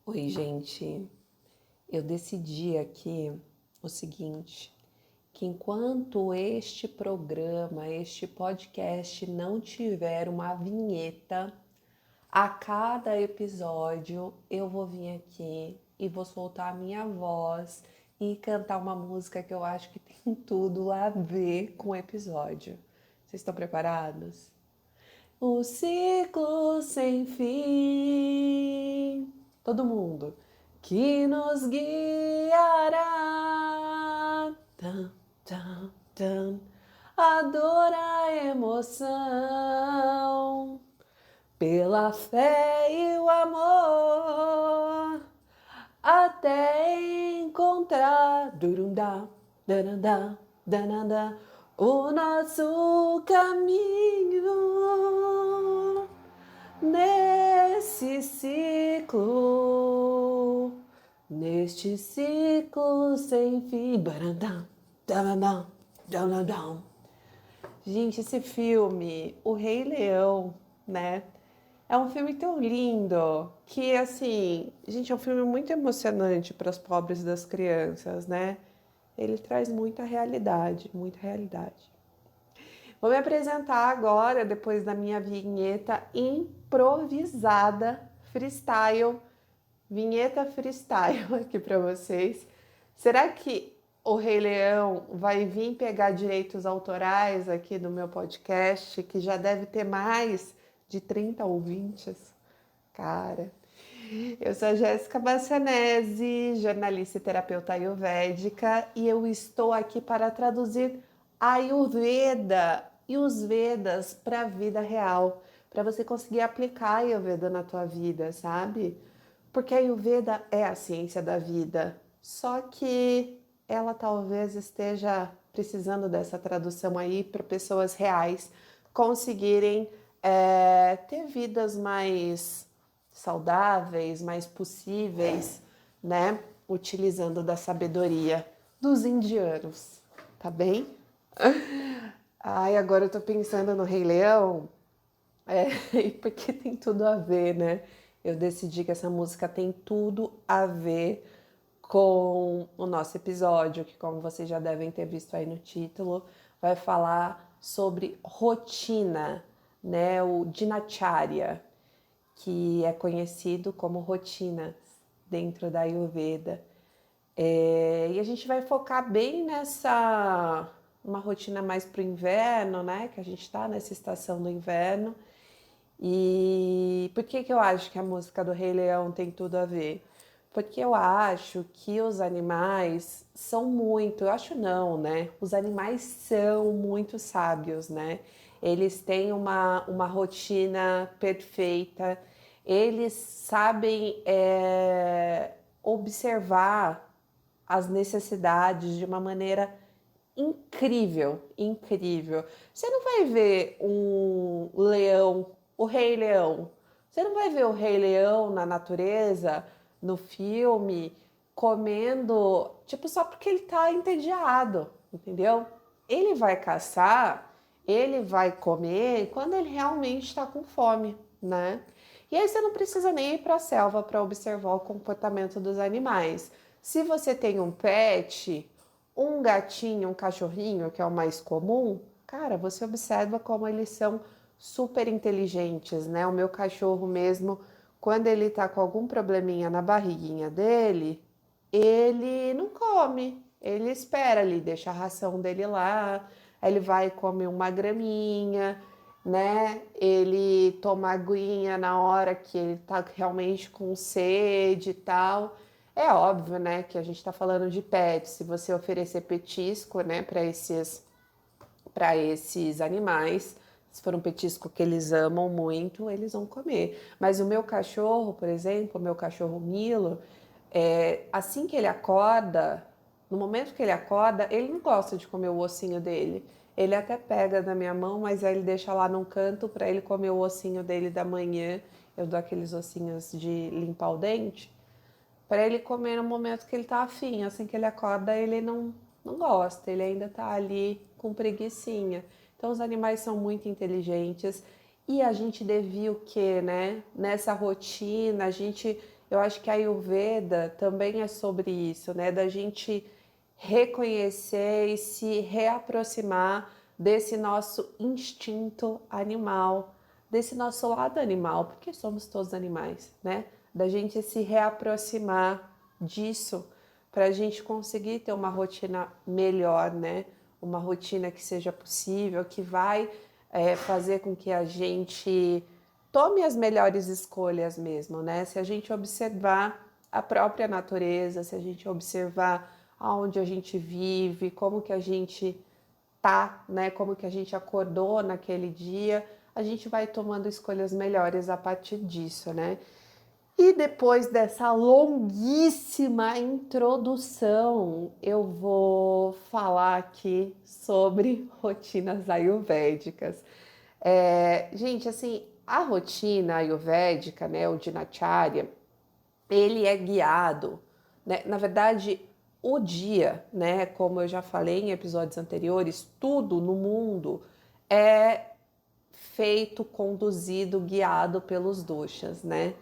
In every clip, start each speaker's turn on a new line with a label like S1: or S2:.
S1: Oi, gente. Eu decidi aqui o seguinte, que enquanto este programa, este podcast não tiver uma vinheta, a cada episódio eu vou vir aqui e vou soltar a minha voz e cantar uma música que eu acho que tem tudo a ver com o episódio. Vocês estão preparados? O ciclo sem fim. Todo mundo. Que nos guiará. Tam, tam, tam. A dor, a emoção. Pela fé e o amor. Até encontrar. Durundá, danandá, danandá. O nosso caminho nesse ciclo, neste ciclo sem fim. Barandam, danandam, danandam. Gente, esse filme, O Rei Leão, né? É um filme tão lindo que, assim, gente, é um filme muito emocionante para os pobres das crianças, né? Ele traz muita realidade, muita realidade. Vou me apresentar agora, depois da minha vinheta improvisada, freestyle, vinheta freestyle aqui para vocês. Será que o Rei Leão vai vir pegar direitos autorais aqui no meu podcast, que já deve ter mais de 30 ouvintes? Cara, eu sou a Jéssica Bacianese, jornalista e terapeuta ayurvédica, e eu estou aqui para traduzir Ayurveda e os Vedas para a vida real, para você conseguir aplicar a Ayurveda na tua vida, sabe? Porque a Ayurveda é a ciência da vida, só que ela talvez esteja precisando dessa tradução aí para pessoas reais conseguirem ter vidas mais saudáveis, mais possíveis, né? Utilizando da sabedoria dos indianos, tá bem? Ai, agora eu tô pensando no Rei Leão, porque tem tudo a ver, né? Eu decidi que essa música tem tudo a ver com o nosso episódio, que como vocês já devem ter visto aí no título, vai falar sobre rotina, né? O Dinacharya, que é conhecido como rotinas dentro da Ayurveda. E a gente vai focar bem nessa uma rotina mais para o inverno, né? Que a gente está nessa estação do inverno. E por que eu acho que a música do Rei Leão tem tudo a ver? Porque eu acho que os animais são muito, eu acho não, né? Os animais são muito sábios, né? Eles têm uma rotina perfeita, eles sabem observar as necessidades de uma maneira incrível, incrível. Você não vai ver um leão, o Rei Leão. Você não vai ver o Rei Leão na natureza, no filme, comendo, tipo, só porque ele tá entediado, entendeu? Ele vai caçar, ele vai comer quando ele realmente está com fome, né? E aí você não precisa nem ir para a selva para observar o comportamento dos animais. Se você tem um pet, um gatinho, um cachorrinho, que é o mais comum, cara, você observa como eles são super inteligentes, né? O meu cachorro mesmo, quando ele tá com algum probleminha na barriguinha dele, ele não come, ele espera ali, deixa a ração dele lá, aí ele vai comer uma graminha, né? Ele toma aguinha na hora que ele tá realmente com sede e tal. É óbvio, né, que a gente está falando de pet. Se você oferecer petisco, né, para esses animais, se for um petisco que eles amam muito, eles vão comer. Mas o meu cachorro, por exemplo, o meu cachorro Milo, assim que ele acorda, no momento que ele acorda, ele não gosta de comer o ossinho dele. Ele até pega na minha mão, mas aí ele deixa lá num canto para ele comer o ossinho dele da manhã. Eu dou aqueles ossinhos de limpar o dente para ele comer no momento que ele tá afim. Assim que ele acorda, ele não gosta, ele ainda tá ali com preguicinha. Então os animais são muito inteligentes e a gente devia o quê, né? Nessa rotina, a gente eu acho que a Ayurveda também é sobre isso, né? Da gente reconhecer e se reaproximar desse nosso instinto animal, desse nosso lado animal, porque somos todos animais, né? Da gente se reaproximar disso para a gente conseguir ter uma rotina melhor, né? Uma rotina que seja possível, que vai fazer com que a gente tome as melhores escolhas mesmo, né? Se a gente observar a própria natureza, se a gente observar aonde a gente vive, como que a gente tá, né? Como que a gente acordou naquele dia, a gente vai tomando escolhas melhores a partir disso, né? E depois dessa longuíssima introdução, eu vou falar aqui sobre rotinas ayurvédicas. Gente, assim, a rotina ayurvédica, né, o dinacharya, ele é guiado, né? Na verdade, o dia, né, como eu já falei em episódios anteriores, tudo no mundo é feito, conduzido, guiado pelos doshas, né?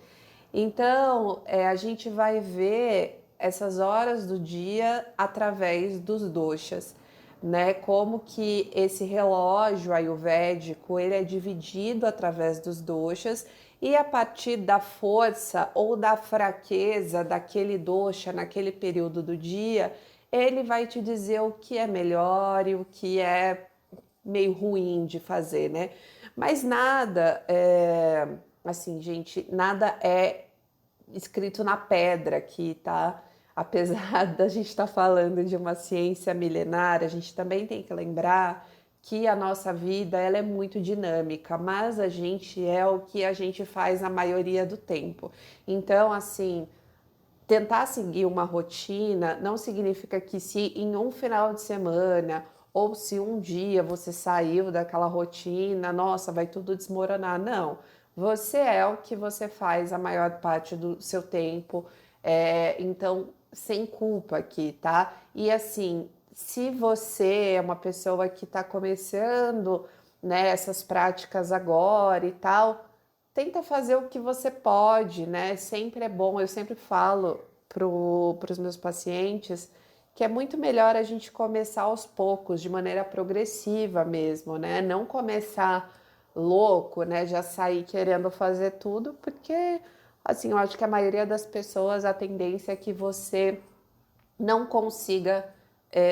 S1: Então, a gente vai ver essas horas do dia através dos doshas, né? Como que esse relógio ayurvédico, ele é dividido através dos doshas e a partir da força ou da fraqueza daquele dosha naquele período do dia, ele vai te dizer o que é melhor e o que é meio ruim de fazer, né? Mas nada assim, gente, nada é escrito na pedra aqui, tá? Apesar da gente estar falando de uma ciência milenar, a gente também tem que lembrar que a nossa vida ela é muito dinâmica, mas a gente é o que a gente faz a maioria do tempo. Então, assim, tentar seguir uma rotina não significa que se em um final de semana ou se um dia você saiu daquela rotina, nossa, vai tudo desmoronar. Não, você é o que você faz a maior parte do seu tempo, então sem culpa aqui, tá? E assim, se você é uma pessoa que está começando, né, essas práticas agora e tal, tenta fazer o que você pode, né? Sempre é bom, eu sempre falo para os meus pacientes que é muito melhor a gente começar aos poucos, de maneira progressiva mesmo, né? Não começar louco, né? Já sair querendo fazer tudo, porque, assim, eu acho que a maioria das pessoas, a tendência é que você não consiga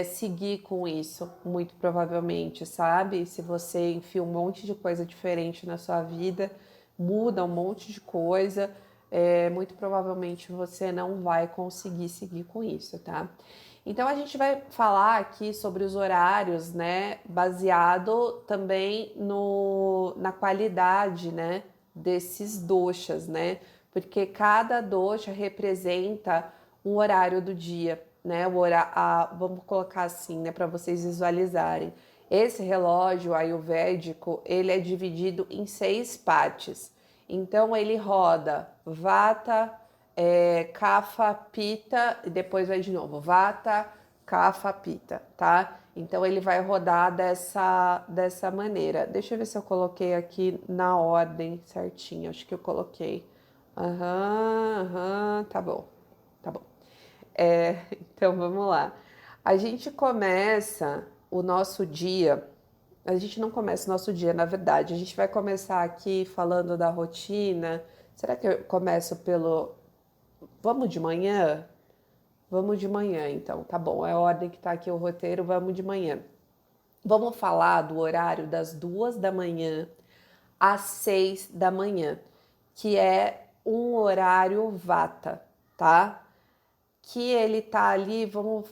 S1: seguir com isso, muito provavelmente, sabe? Se você enfia um monte de coisa diferente na sua vida, muda um monte de coisa, muito provavelmente você não vai conseguir seguir com isso, tá? Então a gente vai falar aqui sobre os horários, né? Baseado também na qualidade, né? Desses doshas, né? Porque cada dosha representa um horário do dia, né? Vamos colocar assim, né? Para vocês visualizarem. Esse relógio ayurvédico, ele é dividido em 6 partes. Então ele roda Vata, Kapha, Pitta e depois vai de novo Vata, Kapha, Pitta, tá? Então ele vai rodar dessa maneira. Deixa eu ver se eu coloquei aqui na ordem certinho. Acho que eu coloquei. Tá bom, tá bom. Então vamos lá. A gente começa o nosso dia. A gente não começa o nosso dia, na verdade. A gente vai começar aqui falando da rotina. Será que eu começo pelo. Vamos de manhã? Vamos de manhã, então. Tá bom, é a ordem que tá aqui o roteiro. Vamos de manhã. Vamos falar do horário das 2 da manhã às 6 da manhã, que é um horário vata, tá? Que ele tá ali, vamos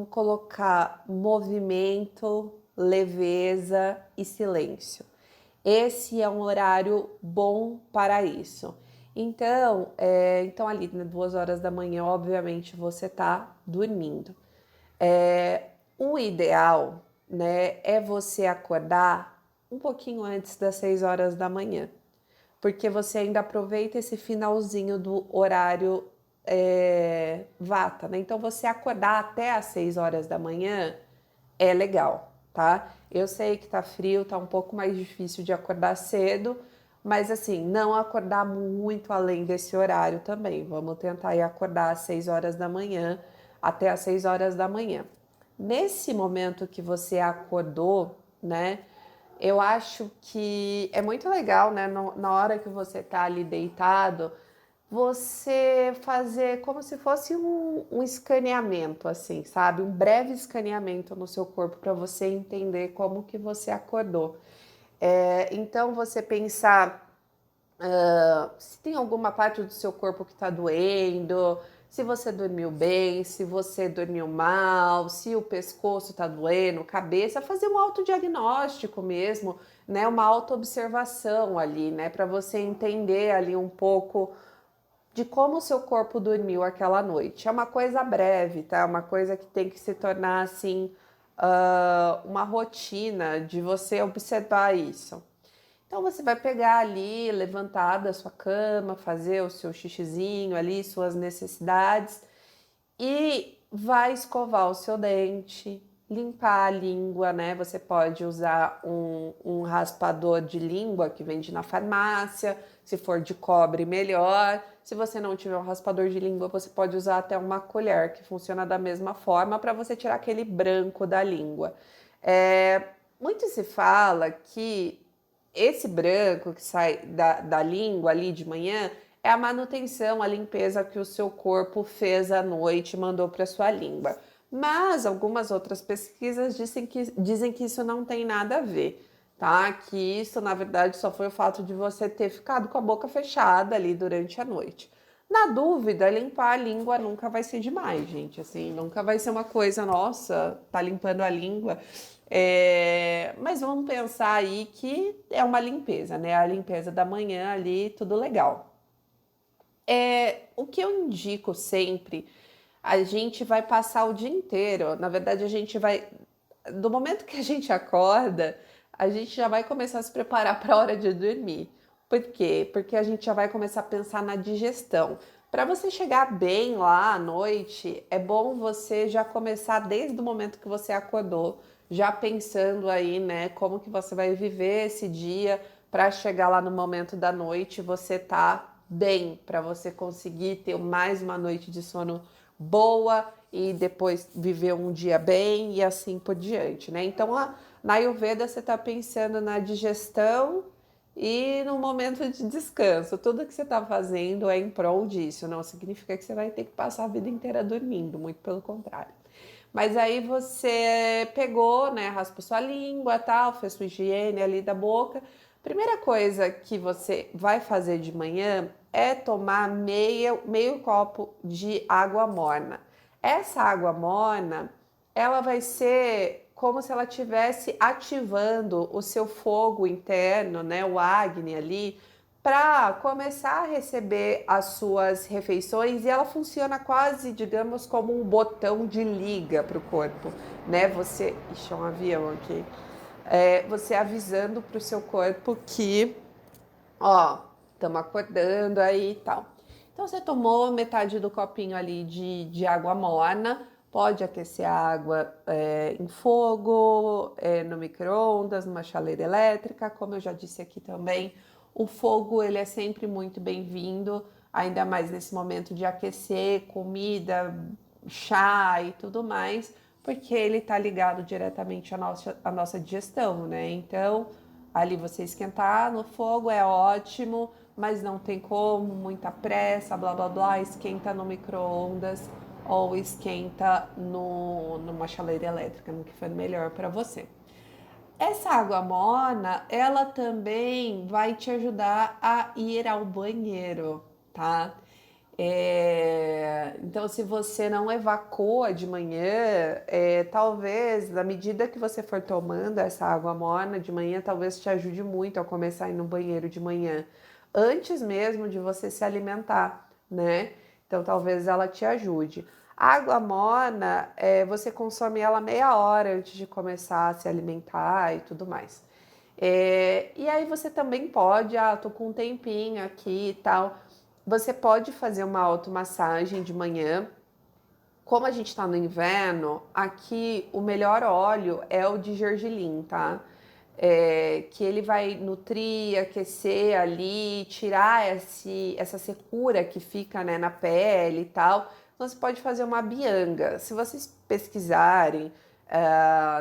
S1: colocar movimento, leveza e silêncio. Esse é um horário bom para isso. Então ali, né, 2 horas da manhã, obviamente você tá dormindo. O ideal, né, é você acordar um pouquinho antes das 6 horas da manhã, porque você ainda aproveita esse finalzinho do horário vata, né? Então você acordar até às 6 horas da manhã é legal, tá? Eu sei que tá frio, tá um pouco mais difícil de acordar cedo, Mas assim, não acordar muito além desse horário também. Vamos tentar ir acordar às 6 horas da manhã, até às 6 horas da manhã. Nesse momento que você acordou, né? Eu acho que é muito legal, né? Na hora que você tá ali deitado, você fazer como se fosse um escaneamento, assim, sabe? Um breve escaneamento no seu corpo para você entender como que você acordou. Então, você pensar se tem alguma parte do seu corpo que está doendo, se você dormiu bem, se você dormiu mal, se o pescoço está doendo, cabeça, fazer um autodiagnóstico mesmo, né? Uma autoobservação ali, né? Para você entender ali um pouco de como o seu corpo dormiu aquela noite. É uma coisa breve, tá? Uma coisa que tem que se tornar assim, uma rotina de você observar isso. Então você vai pegar ali, levantar da sua cama, fazer o seu xixizinho ali, suas necessidades e vai escovar o seu dente, limpar a língua, né? Você pode usar um raspador de língua que vende na farmácia, se for de cobre, melhor. Se você não tiver um raspador de língua, você pode usar até uma colher, que funciona da mesma forma para você tirar aquele branco da língua. Muito se fala que esse branco que sai da língua ali de manhã é a manutenção, a limpeza que o seu corpo fez à noite e mandou para sua língua. Mas algumas outras pesquisas dizem que isso não tem nada a ver, tá? Que isso, na verdade, só foi o fato de você ter ficado com a boca fechada ali durante a noite. Na dúvida, limpar a língua nunca vai ser demais, gente. Assim, nunca vai ser uma coisa, nossa, tá limpando a língua. Mas vamos pensar aí que é uma limpeza, né? A limpeza da manhã ali, tudo legal. O que eu indico sempre, a gente vai passar o dia inteiro, na verdade, a gente vai. Do momento que a gente acorda, a gente já vai começar a se preparar para a hora de dormir. Por quê? Porque a gente já vai começar a pensar na digestão. Para você chegar bem lá à noite, é bom você já começar desde o momento que você acordou, já pensando aí, né, como que você vai viver esse dia para chegar lá no momento da noite, você tá bem, para você conseguir ter mais uma noite de sono boa e depois viver um dia bem e assim por diante, né? Então, na Ayurveda você está pensando na digestão e no momento de descanso. Tudo que você está fazendo é em prol disso. Não significa que você vai ter que passar a vida inteira dormindo, muito pelo contrário. Mas aí você pegou, né, raspou sua língua, tal, fez sua higiene ali da boca. Primeira coisa que você vai fazer de manhã é tomar meio copo de água morna. Essa água morna, ela vai ser como se ela estivesse ativando o seu fogo interno, né, o Agni ali, para começar a receber as suas refeições e ela funciona quase, digamos, como um botão de liga para o corpo, né? Você, ixi, é um avião aqui. Você avisando para o seu corpo que, ó, estamos acordando aí e tal. Então você tomou metade do copinho ali de água morna, pode aquecer a água em fogo, no micro-ondas, numa chaleira elétrica, como eu já disse aqui também. O fogo ele é sempre muito bem-vindo, ainda mais nesse momento de aquecer comida, chá e tudo mais, porque ele está ligado diretamente à nossa digestão, né? Então, ali você esquentar no fogo é ótimo, mas não tem como, muita pressa, blá blá blá, esquenta no micro-ondas ou esquenta numa chaleira elétrica, no que for melhor para você. Essa água morna, ela também vai te ajudar a ir ao banheiro, tá? Então, se você não evacua de manhã, talvez, na medida que você for tomando essa água morna de manhã, talvez te ajude muito a começar a ir no banheiro de manhã, antes mesmo de você se alimentar, né? Então, talvez ela te ajude. A água morna, você consome ela meia hora antes de começar a se alimentar e tudo mais. E aí você também pode, tô com um tempinho aqui e tal. Você pode fazer uma automassagem de manhã. Como a gente está no inverno, aqui o melhor óleo é o de gergelim, tá? que ele vai nutrir, aquecer ali, tirar essa secura que fica, né, na pele e tal. Então você pode fazer uma bianga. Se vocês pesquisarem,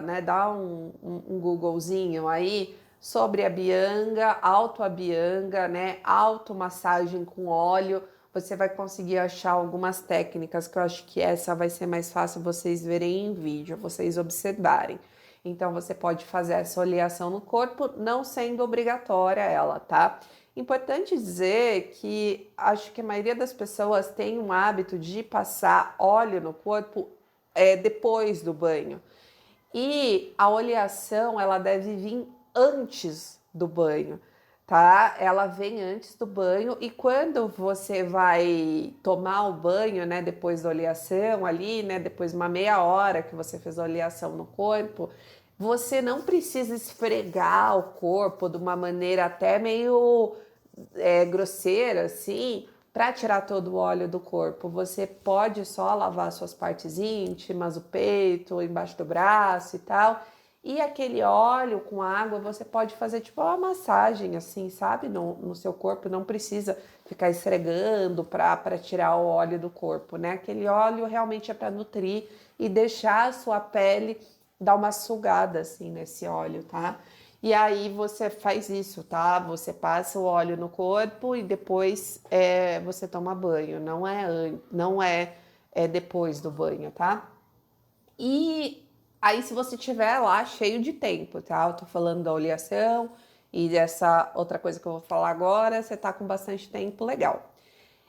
S1: né, dá um Googlezinho aí sobre a bianga, autoabianga, né, automassagem com óleo, você vai conseguir achar algumas técnicas que eu acho que essa vai ser mais fácil vocês verem em vídeo, vocês observarem. Então você pode fazer essa oleação no corpo, não sendo obrigatória ela, tá? Importante dizer que acho que a maioria das pessoas tem um hábito de passar óleo no corpo depois do banho. E a oleação, ela deve vir antes do banho, tá? Ela vem antes do banho e quando você vai tomar o banho, né, depois da oleação ali, né, depois de uma meia hora que você fez a oleação no corpo, você não precisa esfregar o corpo de uma maneira até meio grosseira, assim, para tirar todo o óleo do corpo. Você pode só lavar suas partes íntimas, o peito, embaixo do braço e tal. E aquele óleo com água, você pode fazer tipo uma massagem, assim, sabe? No seu corpo, não precisa ficar esfregando para tirar o óleo do corpo, né? Aquele óleo realmente é para nutrir e deixar a sua pele dar uma sugada, assim, nesse óleo, tá? E aí você faz isso, tá? Você passa o óleo no corpo e depois você toma banho. Não é depois do banho, tá? E aí se você tiver lá cheio de tempo, tá? Eu tô falando da oleação e dessa outra coisa que eu vou falar agora, você tá com bastante tempo, legal.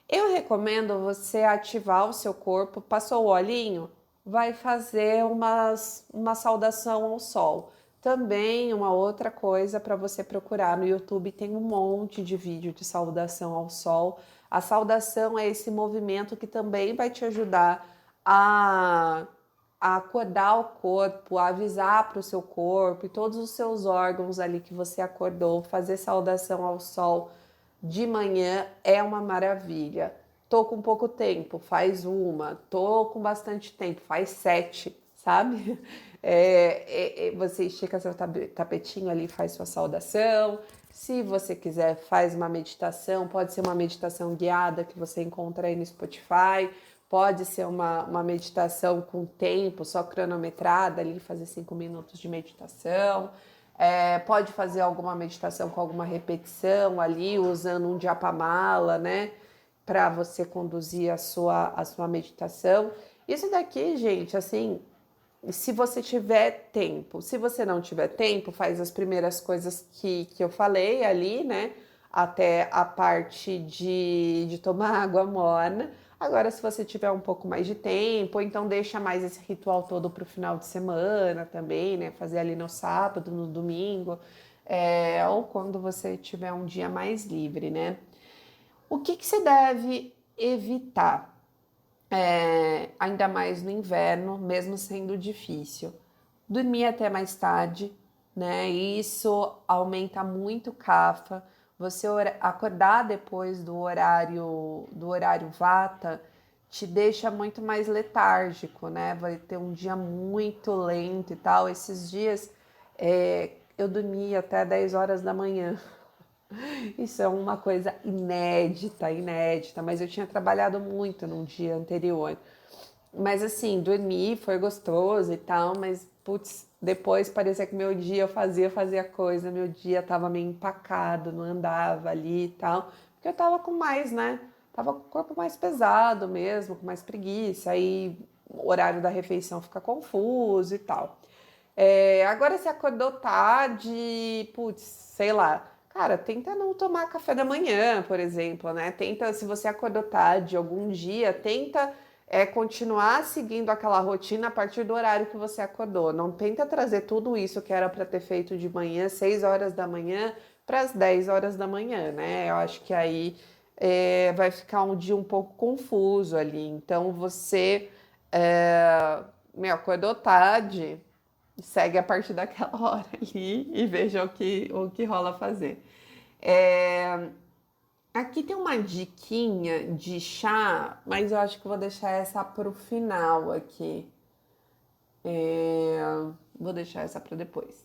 S1: Eu recomendo você ativar o seu corpo, passou o olhinho, vai fazer uma saudação ao sol. Também uma outra coisa para você procurar no YouTube, tem um monte de vídeo de saudação ao sol. A saudação é esse movimento que também vai te ajudar a, a acordar o corpo, a avisar para o seu corpo e todos os seus órgãos ali que você acordou. Fazer saudação ao sol de manhã é uma maravilha. Tô com pouco tempo, faz uma. Tô com bastante tempo, faz 7, sabe? Você estica seu tapetinho ali, faz sua saudação. Se você quiser, faz uma meditação. Pode ser uma meditação guiada que você encontra aí no Spotify. Pode ser uma meditação com tempo, só cronometrada ali, fazer 5 minutos de meditação. Pode fazer alguma meditação com alguma repetição ali, usando um japamala, né? Para você conduzir a sua meditação. Isso daqui, gente, assim, se você tiver tempo. Se você não tiver tempo, faz as primeiras coisas que eu falei ali, né? Até a parte de tomar água morna. Agora, se você tiver um pouco mais de tempo, então deixa mais esse ritual todo para o final de semana também, né? Fazer ali no sábado, no domingo, ou quando você tiver um dia mais livre, né? O que você deve evitar? Ainda mais no inverno, mesmo sendo difícil. Dormir até mais tarde, né? Isso aumenta muito o CAFA. Você acordar depois do horário Vata te deixa muito mais letárgico, né? Vai ter um dia muito lento e tal. Esses dias eu dormi até 10 horas da manhã. Isso é uma coisa inédita, mas eu tinha trabalhado muito no dia anterior. Mas assim, dormi, foi gostoso e tal, mas putz, depois parecia que meu dia eu fazia coisa, meu dia tava meio empacado, não andava ali e tal, porque eu tava com mais, né? Tava com o corpo mais pesado mesmo, com mais preguiça, aí o horário da refeição fica confuso e tal. Agora você acordou tarde, putz, sei lá. Cara, tenta não tomar café da manhã, por exemplo, né? Tenta, se você acordou tarde algum dia, tenta continuar seguindo aquela rotina a partir do horário que você acordou. Não tenta trazer tudo isso que era para ter feito de manhã, 6 horas da manhã, para as 10 horas da manhã, né? Eu acho que aí vai ficar um dia um pouco confuso ali. Então você acordou tarde, segue a partir daquela hora ali e veja o que rola fazer. Aqui tem uma diquinha de chá, mas eu acho que vou deixar essa para o final aqui. Vou deixar essa para depois.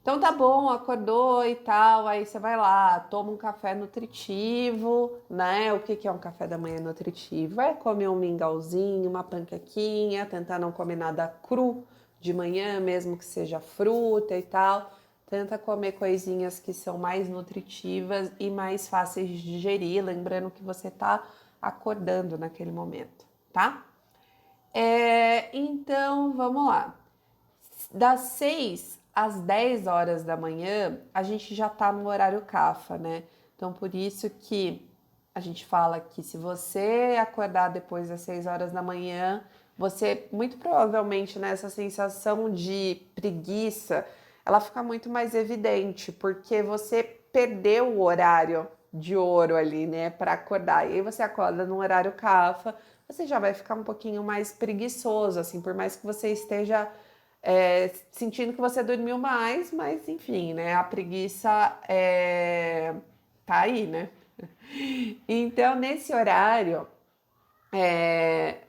S1: Então tá bom, acordou e tal, aí você vai lá, toma um café nutritivo, né? O que que é um café da manhã nutritivo? É comer um mingauzinho, uma panquequinha, tentar não comer nada cru de manhã, mesmo que seja fruta e tal. Tenta comer coisinhas que são mais nutritivas e mais fáceis de digerir, lembrando que você tá acordando naquele momento, tá? Então, vamos lá. Das 6 às 10 horas da manhã, a gente já tá no horário CAFA, né? Então, por isso que a gente fala que se você acordar depois das 6 horas da manhã, você, muito provavelmente, né, essa sensação de preguiça, ela fica muito mais evidente, porque você perdeu o horário de ouro ali, né, para acordar. E aí você acorda no horário CAFA, você já vai ficar um pouquinho mais preguiçoso, assim, por mais que você esteja sentindo que você dormiu mais, mas enfim, né? A preguiça tá aí, né? Então, nesse horário,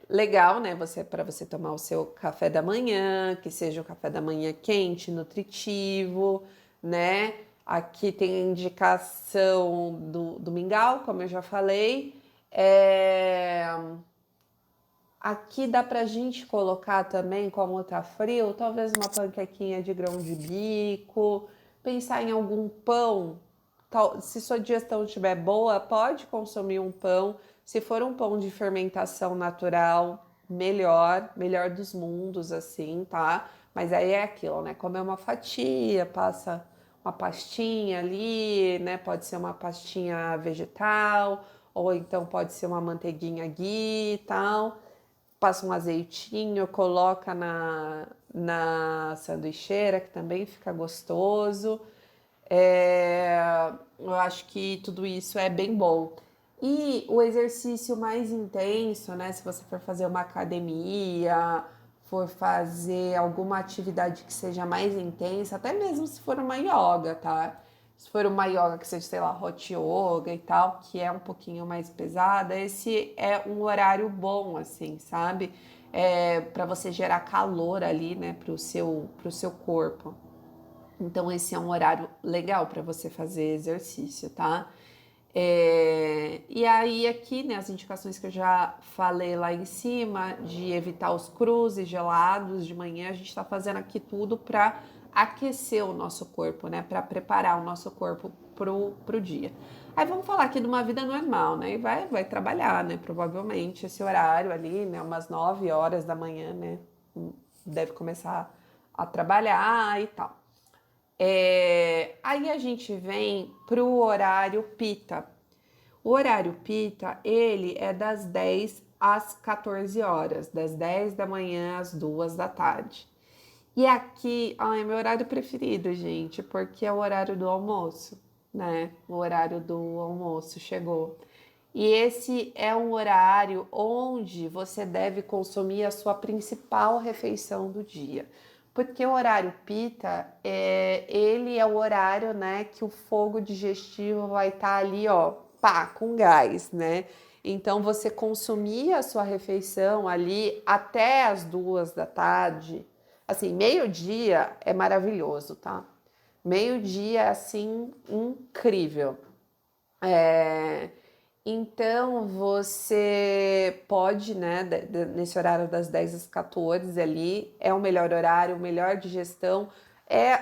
S1: legal, né? Para você tomar o seu café da manhã, que seja um café da manhã quente, nutritivo, né? Aqui tem a indicação do mingau, como eu já falei. Aqui dá pra gente colocar também, como tá frio, talvez uma panquequinha de grão de bico, pensar em algum pão. Se sua digestão estiver boa, pode consumir um pão. Se for um pão de fermentação natural, melhor, melhor dos mundos, assim, tá? Mas aí é aquilo, né? Comer uma fatia, passa uma pastinha ali, né? Pode ser uma pastinha vegetal, ou então pode ser uma manteiguinha ghee e tal, passa um azeitinho, coloca na sanduicheira, que também fica gostoso. Eu acho que tudo isso é bem bom. E o exercício mais intenso, né? Se você for fazer uma academia, for fazer alguma atividade que seja mais intensa, até mesmo se for uma yoga, tá? Se for uma yoga que seja, sei lá, hot yoga e tal, que é um pouquinho mais pesada, esse é um horário bom, assim, sabe? Para você gerar calor ali, né, pro seu corpo. Então, esse é um horário legal para você fazer exercício, tá? E aí, aqui, né, as indicações que eu já falei lá em cima, de evitar os crus e gelados de manhã, a gente tá fazendo aqui tudo para aquecer o nosso corpo, né, para preparar o nosso corpo pro dia. Aí vamos falar aqui de uma vida normal, né, e vai trabalhar, né, provavelmente esse horário ali, né, umas 9 horas da manhã, né, deve começar a trabalhar e tal. Aí a gente vem para o horário pita. O horário pita, ele é das 10 às 14 horas, das 10 da manhã às 2 da tarde. E aqui, é meu horário preferido, gente, porque é o horário do almoço, né? O horário do almoço chegou. E esse é um horário onde você deve consumir a sua principal refeição do dia. Porque o horário pita, ele é o horário, né, que o fogo digestivo vai estar ali, ó, pá, com gás, né? Então, você consumir a sua refeição ali até as 2 da tarde, assim, meio-dia é maravilhoso, tá? Meio-dia é, assim, incrível. É, então você pode, né, nesse horário das 10 às 14 ali, é o melhor horário, o melhor digestão, é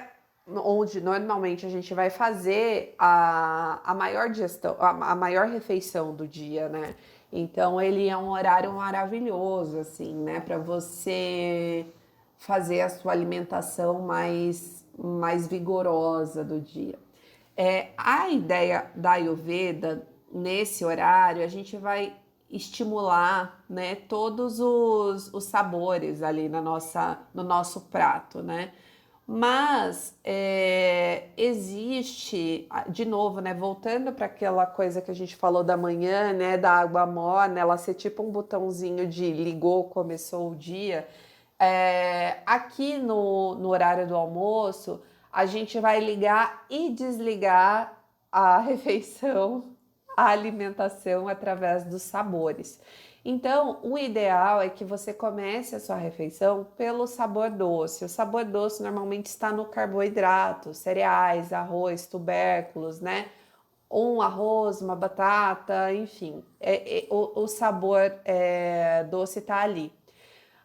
S1: onde normalmente a gente vai fazer a maior digestão, a maior refeição do dia, né? Então ele é um horário maravilhoso, assim, né, para você fazer a sua alimentação mais vigorosa do dia. A ideia da Ayurveda, nesse horário, a gente vai estimular, né, todos os sabores ali no nosso prato, né? Mas existe, de novo, né, voltando para aquela coisa que a gente falou da manhã, né, da água morna, ela ser tipo um botãozinho de ligou, começou o dia. Aqui no horário do almoço, a gente vai ligar e desligar a refeição, a alimentação através dos sabores. Então, o ideal é que você comece a sua refeição pelo sabor doce. O sabor doce normalmente está no carboidrato, cereais, arroz, tubérculos, né? Um arroz, uma batata, enfim, o sabor doce está ali.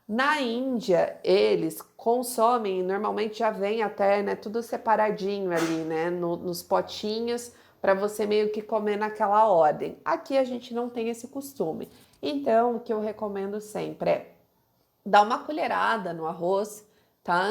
S1: Na Índia, eles consomem, normalmente já vem até, né, tudo separadinho ali, né, nos potinhos, para você meio que comer naquela ordem. Aqui a gente não tem esse costume. Então, o que eu recomendo sempre é dar uma colherada no arroz, tá?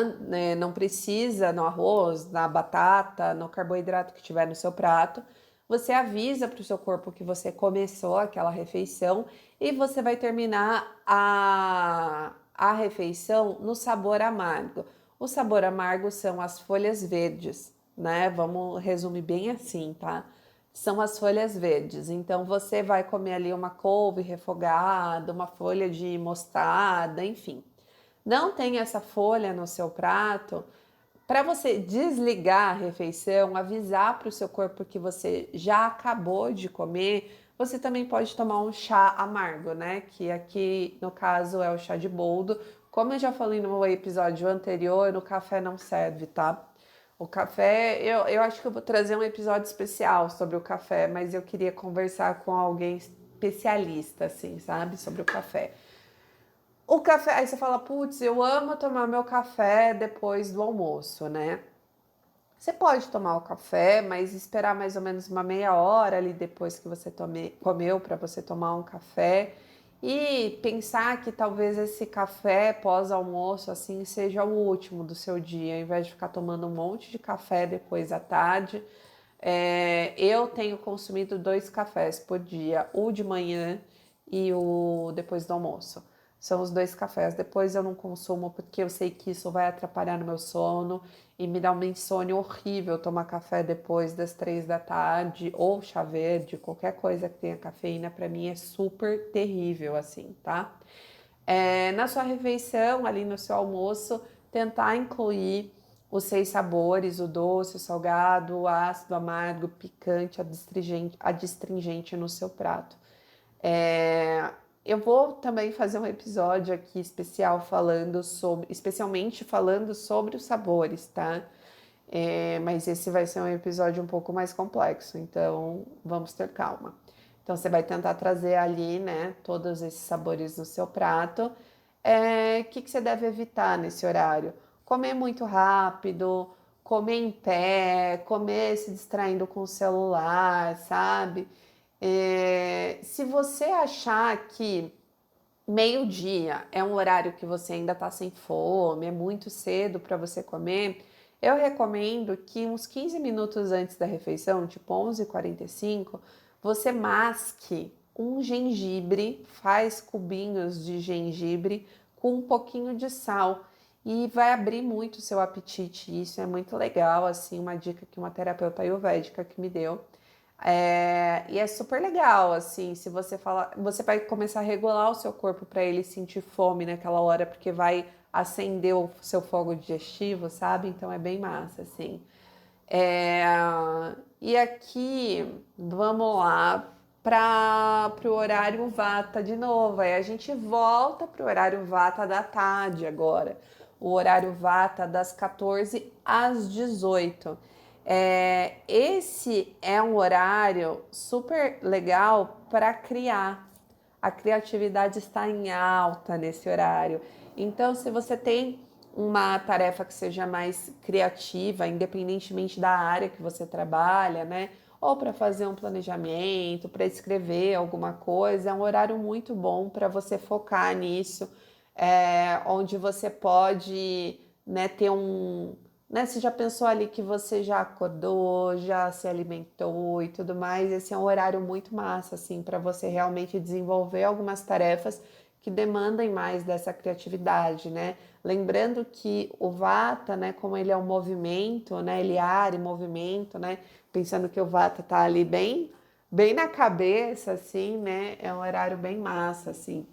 S1: Não precisa no arroz, na batata, no carboidrato que tiver no seu prato. Você avisa para o seu corpo que você começou aquela refeição e você vai terminar a refeição no sabor amargo. O sabor amargo são as folhas verdes, né? Vamos resumir bem assim, tá? São as folhas verdes. Então você vai comer ali uma couve refogada, uma folha de mostarda, enfim. Não tem essa folha no seu prato, para você desligar a refeição, avisar para o seu corpo que você já acabou de comer, você também pode tomar um chá amargo, né? Que aqui no caso é o chá de boldo. Como eu já falei no meu episódio anterior, o café não serve, tá? O café, eu acho que eu vou trazer um episódio especial sobre o café, mas eu queria conversar com alguém especialista, assim, sabe? Sobre o café. O café, aí você fala, putz, eu amo tomar meu café depois do almoço, né? Você pode tomar o café, mas esperar mais ou menos uma meia hora ali depois que você comeu para você tomar um café e pensar que talvez esse café pós-almoço assim seja o último do seu dia, ao invés de ficar tomando um monte de café depois à tarde. Eu tenho consumido 2 cafés por dia, o de manhã e o depois do almoço. São os 2 cafés. Depois eu não consumo porque eu sei que isso vai atrapalhar no meu sono e me dá uma insônia horrível tomar café depois das 3 da tarde ou chá verde, qualquer coisa que tenha cafeína, para mim é super terrível, assim, tá? Na sua refeição, ali no seu almoço, tentar incluir os 6 sabores, o doce, o salgado, o ácido, o amargo, o picante, a adstringente no seu prato. Eu vou também fazer um episódio aqui especial especialmente falando sobre os sabores, tá? Mas esse vai ser um episódio um pouco mais complexo, então vamos ter calma. Então você vai tentar trazer ali, né, todos esses sabores no seu prato. Que você deve evitar nesse horário? Comer muito rápido, comer em pé, comer se distraindo com o celular, sabe? Se você achar que meio-dia é um horário que você ainda está sem fome, é muito cedo para você comer, eu recomendo que uns 15 minutos antes da refeição, tipo 11h45, você masque um gengibre, faz cubinhos de gengibre com um pouquinho de sal e vai abrir muito o seu apetite. Isso é muito legal, assim, uma dica que uma terapeuta ayurvédica que me deu. E é super legal, assim, se você falar, você vai começar a regular o seu corpo para ele sentir fome naquela hora, porque vai acender o seu fogo digestivo, sabe? Então é bem massa, assim. É, e aqui, vamos lá para o horário Vata de novo. Aí a gente volta para o horário Vata da tarde agora. O horário Vata das 14 às 18. Esse é um horário super legal para criar. A criatividade está em alta nesse horário. Então, se você tem uma tarefa que seja mais criativa, independentemente da área que você trabalha, né? Ou para fazer um planejamento, para escrever alguma coisa, é um horário muito bom para você focar nisso, onde você pode, né, ter um, né, você já pensou ali que você já acordou, já se alimentou e tudo mais, esse é um horário muito massa, assim, para você realmente desenvolver algumas tarefas que demandem mais dessa criatividade, né? Lembrando que o Vata, né, como ele é um movimento, né, ele é ar e movimento, né? Pensando que o Vata tá ali bem na cabeça, assim, né? É um horário bem massa, assim.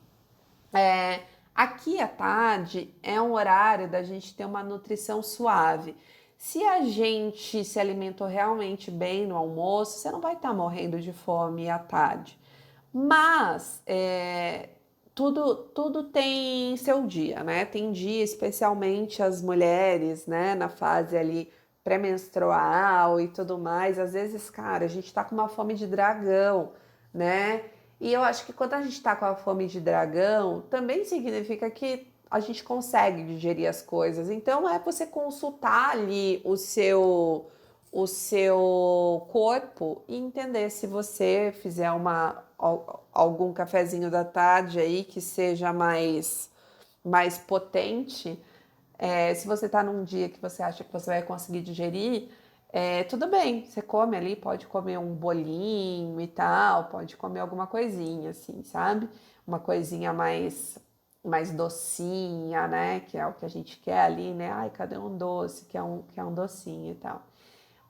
S1: Aqui à tarde é um horário da gente ter uma nutrição suave. Se a gente se alimentou realmente bem no almoço, você não vai estar morrendo de fome à tarde. Mas tudo tem seu dia, né? Tem dia, especialmente as mulheres, né, na fase ali pré-menstrual e tudo mais. Às vezes, cara, a gente tá com uma fome de dragão, né? E eu acho que quando a gente tá com a fome de dragão, também significa que a gente consegue digerir as coisas. Então é você consultar ali o seu corpo e entender se você fizer algum cafezinho da tarde aí que seja mais potente, se você tá num dia que você acha que você vai conseguir digerir, tudo bem, você come ali, pode comer um bolinho e tal, pode comer alguma coisinha assim, sabe? Uma coisinha mais docinha, né? Que é o que a gente quer ali, né? Ai, cadê um doce? Que é um docinho e tal.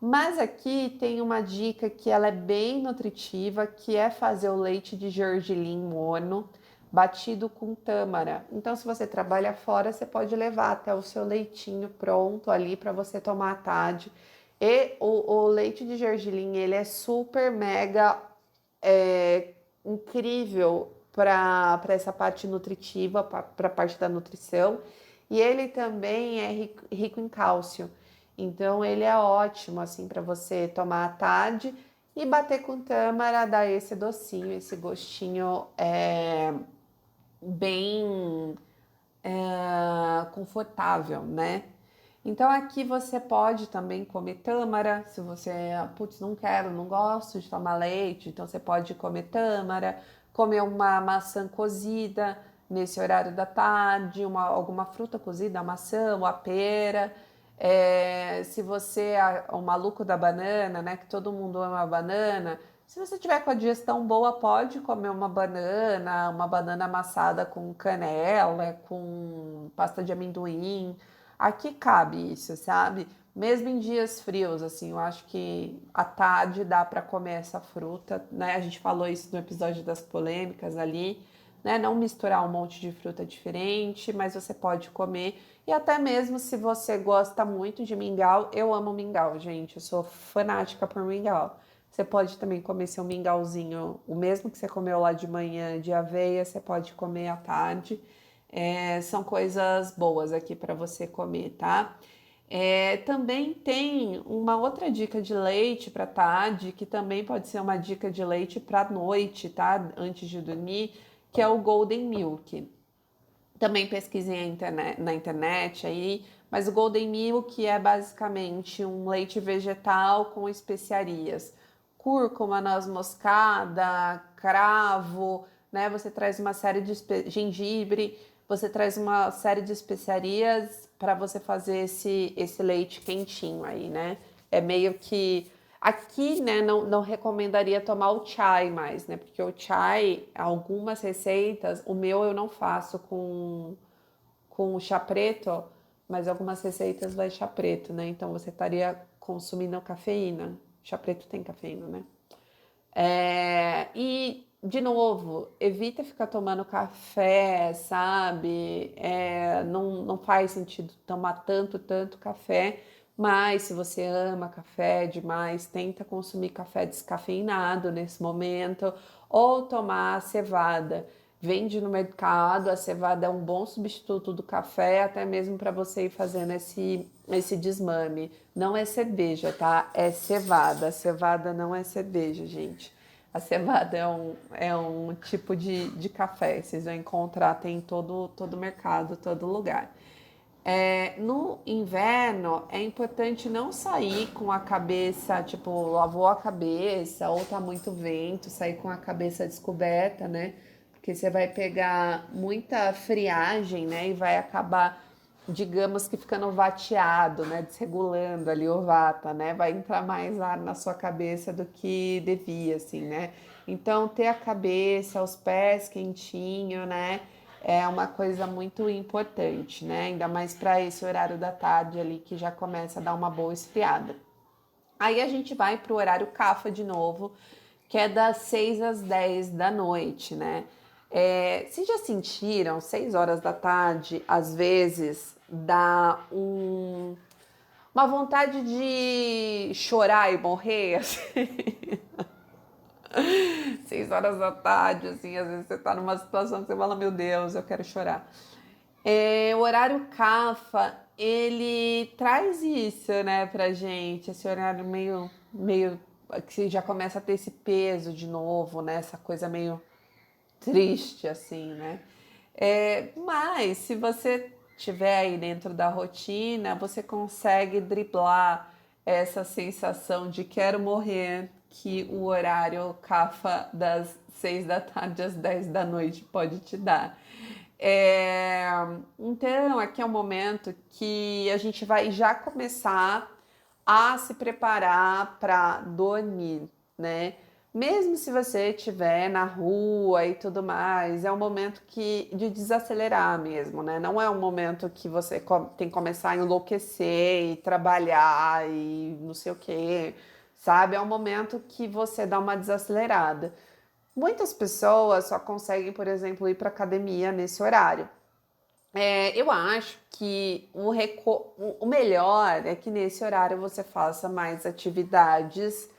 S1: Mas aqui tem uma dica que ela é bem nutritiva, que é fazer o leite de gergelim mono batido com tâmara. Então, se você trabalha fora, você pode levar até o seu leitinho pronto ali para você tomar à tarde. E o leite de gergelim, ele é super mega incrível para essa parte nutritiva, para a parte da nutrição. E ele também é rico em cálcio. Então ele é ótimo assim para você tomar à tarde e bater com tâmara, dar esse docinho, esse gostinho bem confortável, né? Então aqui você pode também comer tâmara, se você, putz, não quero, não gosto de tomar leite, então você pode comer tâmara, comer uma maçã cozida nesse horário da tarde, alguma fruta cozida, a maçã, ou a pera. Se você é o maluco da banana, né, que todo mundo ama a banana, se você tiver com a digestão boa, pode comer uma banana amassada com canela, com pasta de amendoim. Aqui cabe isso, sabe? Mesmo em dias frios, assim, eu acho que à tarde dá para comer essa fruta, né? A gente falou isso no episódio das polêmicas ali, né? Não misturar um monte de fruta diferente, mas você pode comer. E até mesmo se você gosta muito de mingau, eu amo mingau, gente. Eu sou fanática por mingau. Você pode também comer seu mingauzinho, o mesmo que você comeu lá de manhã de aveia, você pode comer à tarde. São coisas boas aqui para você comer, tá? Também tem uma outra dica de leite para tarde, que também pode ser uma dica de leite para noite, tá? Antes de dormir, que é o Golden Milk. Também pesquisei na internet aí, mas o Golden Milk é basicamente um leite vegetal com especiarias. Cúrcuma, noz moscada, cravo, né? Você traz uma série de gengibre, você traz uma série de especiarias para você fazer esse leite quentinho aí, né? É meio que aqui, né, não recomendaria tomar o chai mais, né? Porque o chai, algumas receitas, o meu eu não faço com o chá preto, mas algumas receitas vai chá preto, né? Então você estaria consumindo cafeína. Chá preto tem cafeína, né? E, de novo, evita ficar tomando café, sabe? Não faz sentido tomar tanto café, mas se você ama café demais, tenta consumir café descafeinado nesse momento ou tomar cevada. Vende no mercado, a cevada é um bom substituto do café, até mesmo para você ir fazendo esse desmame. Não é cerveja, tá? É cevada. A cevada não é cerveja, gente. A cevada é um tipo de café. Vocês vão encontrar, tem em todo mercado, todo lugar. No inverno, é importante não sair com a cabeça, tipo, lavou a cabeça ou tá muito vento, sair com a cabeça descoberta, né? Porque você vai pegar muita friagem, né? E vai acabar, digamos que ficando vateado, né? Desregulando ali o vata, né? Vai entrar mais ar na sua cabeça do que devia, assim, né? Então, ter a cabeça, os pés quentinho, né? É uma coisa muito importante, né? Ainda mais para esse horário da tarde ali que já começa a dar uma boa esfriada. Aí a gente vai para o horário CAFA de novo, que é das 6 às 10 da noite, né? Vocês já sentiram 6 horas da tarde, às vezes, dá uma vontade de chorar e morrer? Assim? 6 horas da tarde, assim, às vezes você tá numa situação que você fala, meu Deus, eu quero chorar. O horário CAFA, ele traz isso, né, pra gente, esse horário meio que já começa a ter esse peso de novo, né, essa coisa meio triste, assim, né? Mas se você estiver aí dentro da rotina, você consegue driblar essa sensação de quero morrer que o horário CAFA das 6 da tarde às 10 da noite pode te dar. É, então, aqui é o momento que a gente vai já começar a se preparar para dormir, né? Mesmo se você estiver na rua e tudo mais, é um momento de desacelerar mesmo, né? Não é um momento que você tem que começar a enlouquecer e trabalhar e não sei o quê, sabe? É um momento que você dá uma desacelerada. Muitas pessoas só conseguem, por exemplo, ir para academia nesse horário. Eu acho que o melhor é que nesse horário você faça mais atividades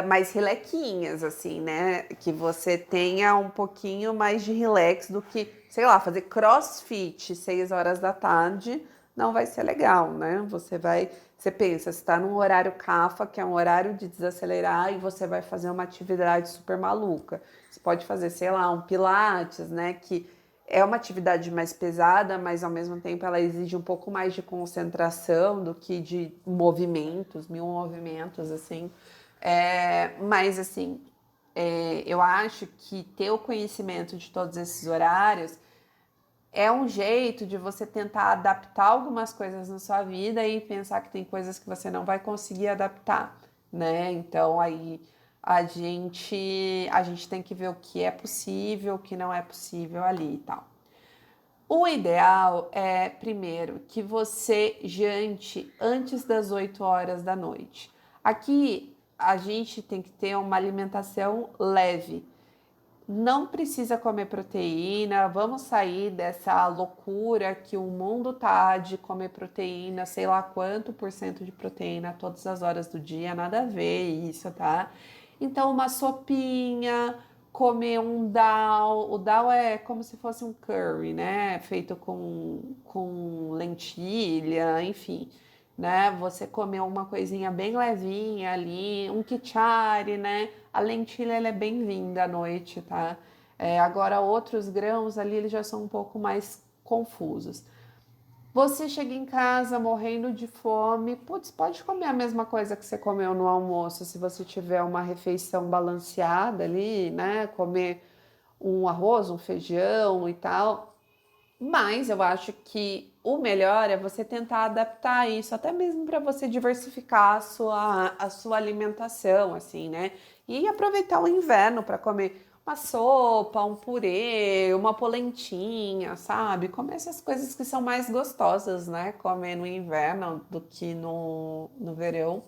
S1: mais relaxinhas, assim, né? Que você tenha um pouquinho mais de relax do que, sei lá, fazer crossfit 6 horas da tarde não vai ser legal, né? Você pensa, você tá num horário CAFA, que é um horário de desacelerar, e você vai fazer uma atividade super maluca. Você pode fazer, sei lá, um pilates, né? Que é uma atividade mais pesada, mas ao mesmo tempo ela exige um pouco mais de concentração do que de movimentos, mil movimentos, assim. Mas assim, eu acho que ter o conhecimento de todos esses horários é um jeito de você tentar adaptar algumas coisas na sua vida e pensar que tem coisas que você não vai conseguir adaptar, né? Então aí a gente tem que ver o que é possível, o que não é possível ali e tal. O ideal é, primeiro, que você jante antes das 8 horas da noite. Aqui a gente tem que ter uma alimentação leve. Não precisa comer proteína, vamos sair dessa loucura que o mundo tá de comer proteína, sei lá quanto por cento de proteína todas as horas do dia, nada a ver isso, tá? Então, uma sopinha, comer um dal. O dal é como se fosse um curry, né? Feito com lentilha, enfim, né? Você comer uma coisinha bem levinha ali, um kichari, né? A lentilha ela é bem-vinda à noite, tá? Agora, outros grãos ali, eles já são um pouco mais confusos. Você chega em casa morrendo de fome, putz, pode comer a mesma coisa que você comeu no almoço, se você tiver uma refeição balanceada ali, né? Comer um arroz, um feijão e tal. Mas eu acho que o melhor é você tentar adaptar isso, até mesmo para você diversificar a sua alimentação, assim, né? E aproveitar o inverno para comer uma sopa, um purê, uma polentinha, sabe? Comer essas coisas que são mais gostosas, né? Comer no inverno do que no verão.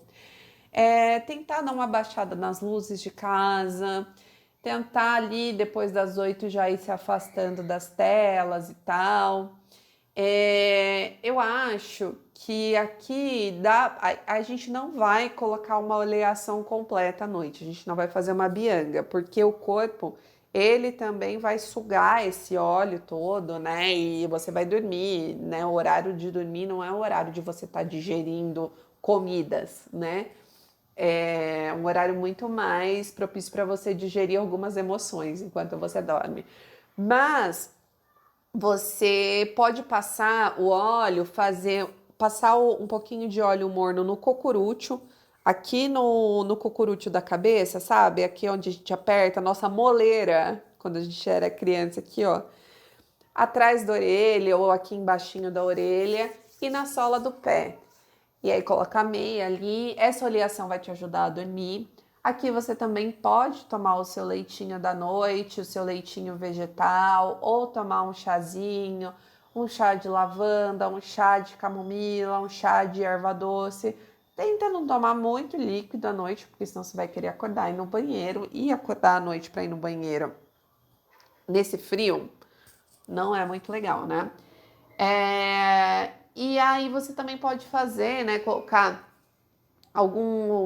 S1: Tentar dar uma baixada nas luzes de casa, tentar ali depois das 8 já ir se afastando das telas e tal. Eu acho que aqui a gente não vai colocar uma oleação completa à noite, a gente não vai fazer uma bianga, porque o corpo ele também vai sugar esse óleo todo, né? E você vai dormir, né? O horário de dormir não é o horário de você estar digerindo comidas, né? É um horário muito mais propício para você digerir algumas emoções enquanto você dorme. Mas você pode passar o óleo, passar um pouquinho de óleo morno no cocurucho, aqui no cocurucho da cabeça, sabe? Aqui onde a gente aperta a nossa moleira, quando a gente era criança, aqui, ó. Atrás da orelha ou aqui embaixinho da orelha e na sola do pé. E aí coloca a meia ali, essa oleação vai te ajudar a dormir. Aqui você também pode tomar o seu leitinho da noite, o seu leitinho vegetal, ou tomar um chazinho, um chá de lavanda, um chá de camomila, um chá de erva doce. Tenta não tomar muito líquido à noite, porque senão você vai querer acordar e ir no banheiro. E acordar à noite para ir no banheiro nesse frio não é muito legal, né? E aí você também pode fazer, né? Colocar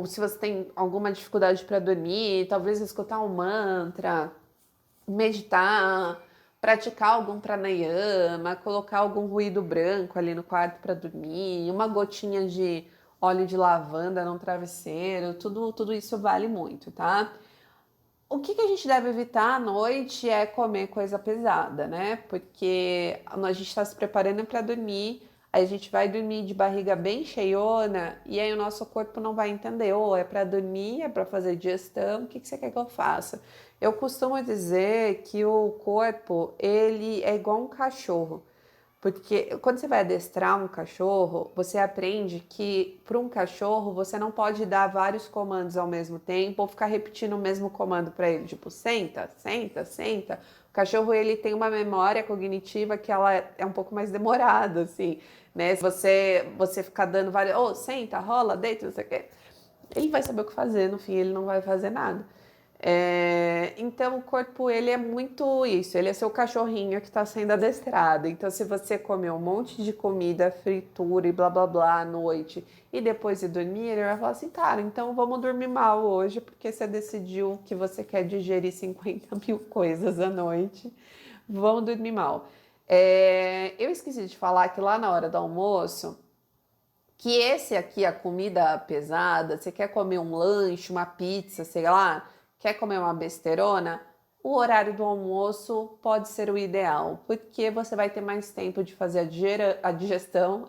S1: se você tem alguma dificuldade para dormir, talvez escutar um mantra, meditar, praticar algum pranayama, colocar algum ruído branco ali no quarto para dormir, uma gotinha de óleo de lavanda no travesseiro, tudo isso vale muito, tá? O que a gente deve evitar à noite é comer coisa pesada, né? Porque a gente está se preparando para dormir, aí a gente vai dormir de barriga bem cheiona e aí o nosso corpo não vai entender, ou é para dormir, é para fazer digestão, o que você quer que eu faça? Eu costumo dizer que o corpo, ele é igual um cachorro. Porque quando você vai adestrar um cachorro, você aprende que para um cachorro você não pode dar vários comandos ao mesmo tempo ou ficar repetindo o mesmo comando para ele, tipo senta, senta, senta. O cachorro ele tem uma memória cognitiva que ela é um pouco mais demorada, assim, né? Se você ficar dando vários, senta, rola, deita, não sei o quê, ele vai saber o que fazer, no fim ele não vai fazer nada. Então o corpo ele é muito isso, ele é seu cachorrinho que está sendo adestrado. Então se você comer um monte de comida, fritura e blá blá blá à noite e depois ir dormir, ele vai falar assim, cara, então vamos dormir mal hoje porque você decidiu que você quer digerir 50 mil coisas à noite, vamos dormir mal. Eu esqueci de falar que lá na hora do almoço, que esse aqui, a comida pesada, você quer comer um lanche, uma pizza, sei lá, quer comer uma besteirona, o horário do almoço pode ser o ideal, porque você vai ter mais tempo de fazer a digestão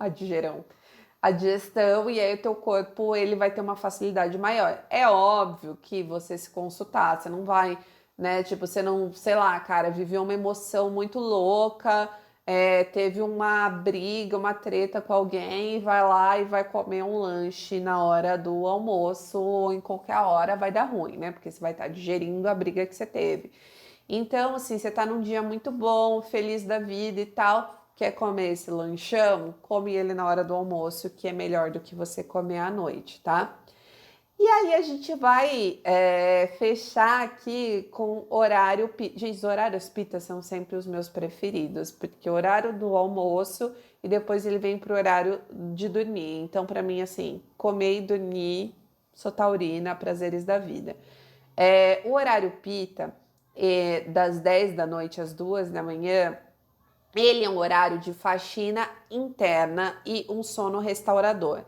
S1: e aí o teu corpo ele vai ter uma facilidade maior. É óbvio que você se consultar, você não vai, né, tipo, você não, sei lá, cara, viveu uma emoção muito louca, teve uma briga, uma treta com alguém, vai lá e vai comer um lanche na hora do almoço ou em qualquer hora vai dar ruim, né? Porque você vai estar digerindo a briga que você teve. Então, assim, você tá num dia muito bom, feliz da vida e tal, quer comer esse lanchão? Come ele na hora do almoço, que é melhor do que você comer à noite, tá? E aí a gente vai fechar aqui com horário pita. Gente, os horários pita são sempre os meus preferidos, porque o horário do almoço e depois ele vem pro horário de dormir. Então, para mim, assim, comer e dormir, sou taurina, prazeres da vida. O horário pita, das 10 da noite às 2 da manhã, ele é um horário de faxina interna e um sono restaurador.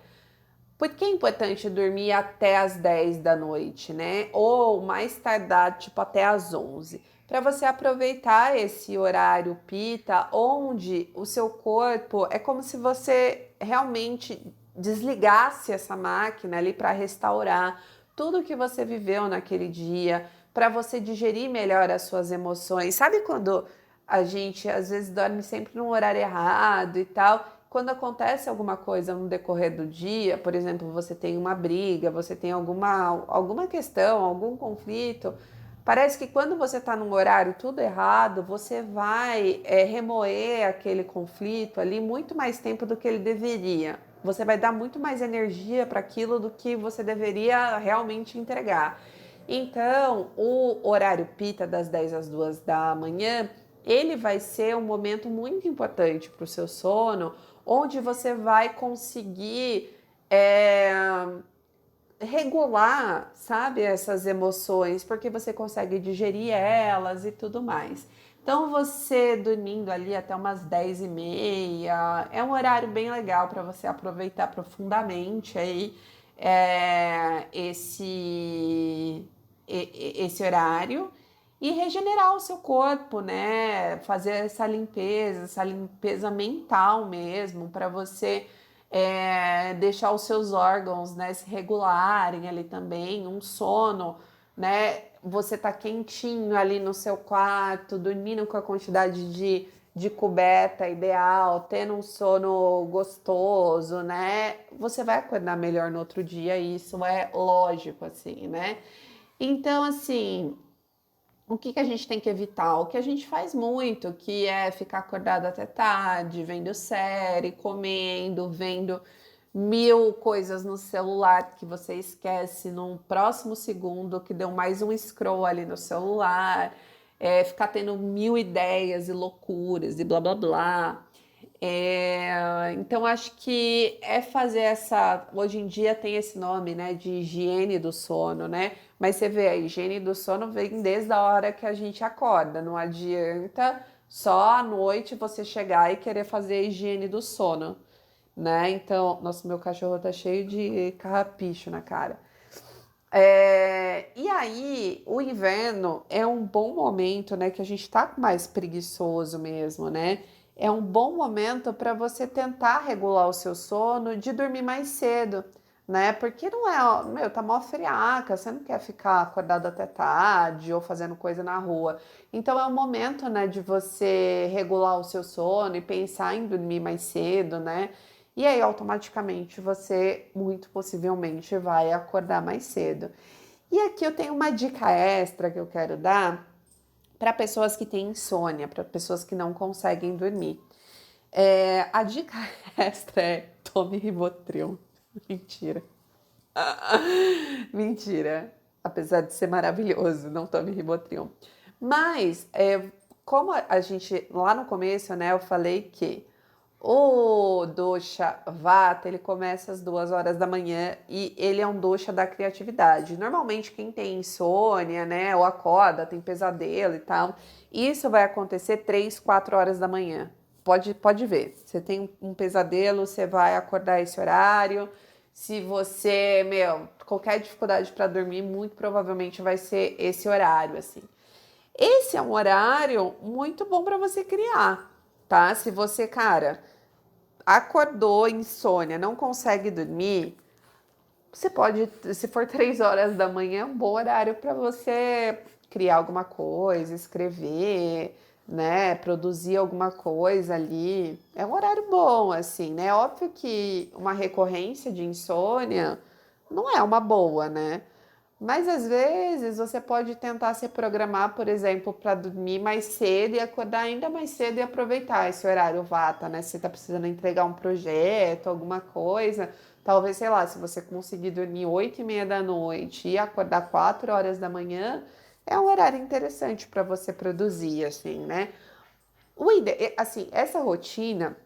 S1: Por que é importante dormir até as 10 da noite, né? Ou mais tardar, tipo até as 11, para você aproveitar esse horário pita, onde o seu corpo é como se você realmente desligasse essa máquina ali para restaurar tudo que você viveu naquele dia, para você digerir melhor as suas emoções. Sabe quando a gente às vezes dorme sempre no horário errado e tal? Quando acontece alguma coisa no decorrer do dia, por exemplo, você tem uma briga, você tem alguma questão, algum conflito, parece que quando você está num horário tudo errado, você vai remoer aquele conflito ali muito mais tempo do que ele deveria. Você vai dar muito mais energia para aquilo do que você deveria realmente entregar. Então, o horário pita das 10 às 2 da manhã, ele vai ser um momento muito importante para o seu sono, onde você vai conseguir regular, sabe, essas emoções, porque você consegue digerir elas e tudo mais. Então, você dormindo ali até umas 10h30, é um horário bem legal para você aproveitar profundamente aí esse horário e regenerar o seu corpo, né? Fazer essa limpeza mental mesmo, para você deixar os seus órgãos, né, se regularem ali também, um sono, né? Você tá quentinho ali no seu quarto, dormindo com a quantidade de coberta ideal, tendo um sono gostoso, né? Você vai acordar melhor no outro dia, e isso é lógico, assim, né? Então, assim, o que a gente tem que evitar? O que a gente faz muito, que é ficar acordado até tarde, vendo série, comendo, vendo mil coisas no celular que você esquece num próximo segundo, que deu mais um scroll ali no celular, ficar tendo mil ideias e loucuras e blá blá blá. Então, acho que é fazer essa. Hoje em dia tem esse nome, né, de higiene do sono, né? Mas você vê, a higiene do sono vem desde a hora que a gente acorda. Não adianta só à noite você chegar e querer fazer a higiene do sono, né? Então, nossa, meu cachorro tá cheio de carrapicho na cara. E aí, o inverno é um bom momento, né? Que a gente tá mais preguiçoso mesmo, né? É um bom momento para você tentar regular o seu sono de dormir mais cedo, né? Porque não é, ó, meu, tá mó friaca, você não quer ficar acordado até tarde ou fazendo coisa na rua. Então é o momento, né, de você regular o seu sono e pensar em dormir mais cedo, né? E aí, automaticamente, você muito possivelmente vai acordar mais cedo. E aqui eu tenho uma dica extra que eu quero dar para pessoas que têm insônia, para pessoas que não conseguem dormir. A dica extra é tome Rivotril. Mentira. Mentira. Apesar de ser maravilhoso, não tome Rivotril. Mas, como a gente, lá no começo, né, eu falei que o dosha Vata, ele começa às 2 horas da manhã e ele é um dosha da criatividade. Normalmente quem tem insônia, né, ou acorda, tem pesadelo e tal, isso vai acontecer 3, 4 horas da manhã. Pode ver. Você tem um pesadelo, você vai acordar esse horário. Se você, meu, qualquer dificuldade para dormir, muito provavelmente vai ser esse horário, assim. Esse é um horário muito bom para você criar, tá? Se você, cara, acordou insônia, não consegue dormir, você pode, se for 3 horas da manhã, é um bom horário para você criar alguma coisa, escrever, né, produzir alguma coisa ali. É um horário bom, assim, né? Óbvio que uma recorrência de insônia não é uma boa, né? Mas às vezes você pode tentar se programar, por exemplo, para dormir mais cedo e acordar ainda mais cedo e aproveitar esse horário vata, né? Se você está precisando entregar um projeto, alguma coisa, talvez, sei lá, se você conseguir dormir 8h30 da noite e acordar 4 horas da manhã, é um horário interessante para você produzir, assim, né? Assim, essa rotina,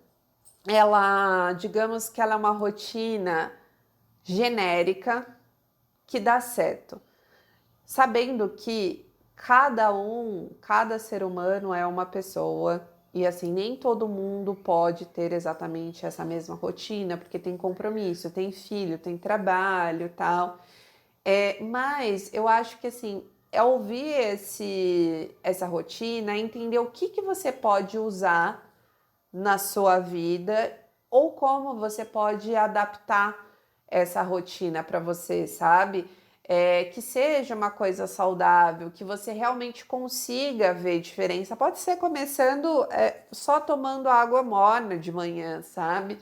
S1: ela, digamos que ela é uma rotina genérica que dá certo, sabendo que cada ser humano é uma pessoa e assim, nem todo mundo pode ter exatamente essa mesma rotina, porque tem compromisso, tem filho, tem trabalho e tal. Mas eu acho que assim, é ouvir essa rotina, entender o que você pode usar na sua vida ou como você pode adaptar essa rotina para você, sabe? Que seja uma coisa saudável, que você realmente consiga ver diferença. Pode ser começando só tomando água morna de manhã, sabe?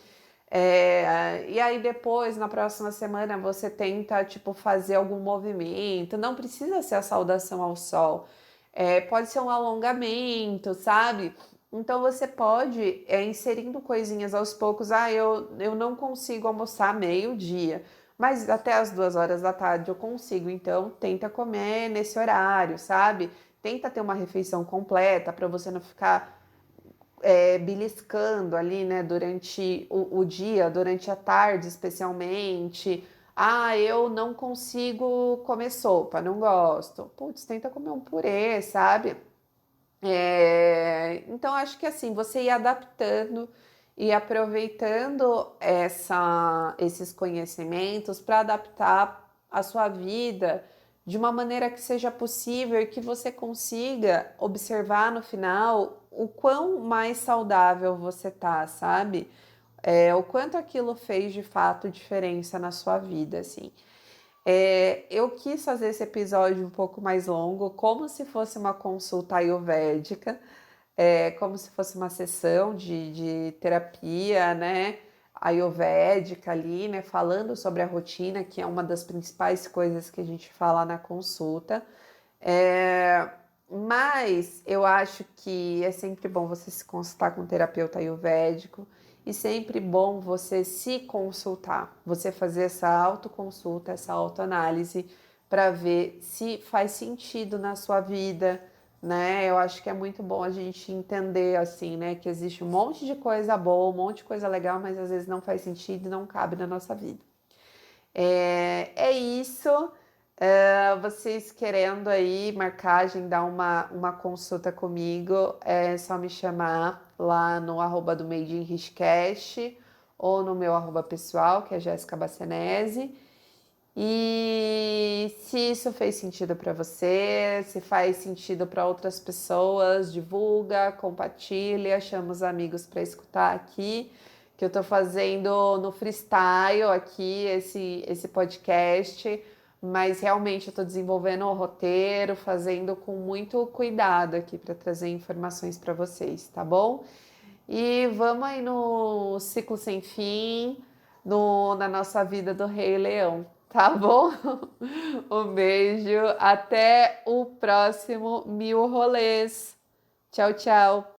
S1: E aí depois, na próxima semana, você tenta, tipo, fazer algum movimento. Não precisa ser a saudação ao sol. Pode ser um alongamento, sabe? Então você pode inserindo coisinhas aos poucos. Eu não consigo almoçar meio-dia, mas até as 2 horas da tarde eu consigo. Então tenta comer nesse horário, sabe? Tenta ter uma refeição completa para você não ficar beliscando ali, né, durante o dia, durante a tarde especialmente. Eu não consigo comer sopa, não gosto. Putz, tenta comer um purê, sabe? Então, acho que assim, você ir adaptando e aproveitando esses conhecimentos para adaptar a sua vida de uma maneira que seja possível e que você consiga observar no final o quão mais saudável você tá, sabe? O quanto aquilo fez de fato diferença na sua vida, assim. Eu quis fazer esse episódio um pouco mais longo, como se fosse uma consulta ayurvédica, como se fosse uma sessão de terapia, né, ayurvédica ali, né, falando sobre a rotina, que é uma das principais coisas que a gente fala na consulta. É, mas eu acho que é sempre bom você se consultar com um terapeuta ayurvédico e sempre bom você se consultar, você fazer essa autoconsulta, essa autoanálise para ver se faz sentido na sua vida, né? Eu acho que é muito bom a gente entender, assim, né? Que existe um monte de coisa boa, um monte de coisa legal, mas às vezes não faz sentido e não cabe na nossa vida. É isso. Vocês querendo aí marcar, agendar uma consulta comigo, é só me chamar lá no arroba do Made in Richcast ou no meu arroba pessoal, que é Jéssica Bacenese. E se isso fez sentido para você, se faz sentido para outras pessoas, divulga, compartilha, chama os amigos para escutar aqui, que eu tô fazendo no freestyle aqui esse podcast, mas realmente eu tô desenvolvendo o roteiro, fazendo com muito cuidado aqui para trazer informações para vocês, tá bom? E vamos aí no ciclo sem fim, na nossa vida do Rei Leão, tá bom? Um beijo, até o próximo Mil Rolês. Tchau, tchau.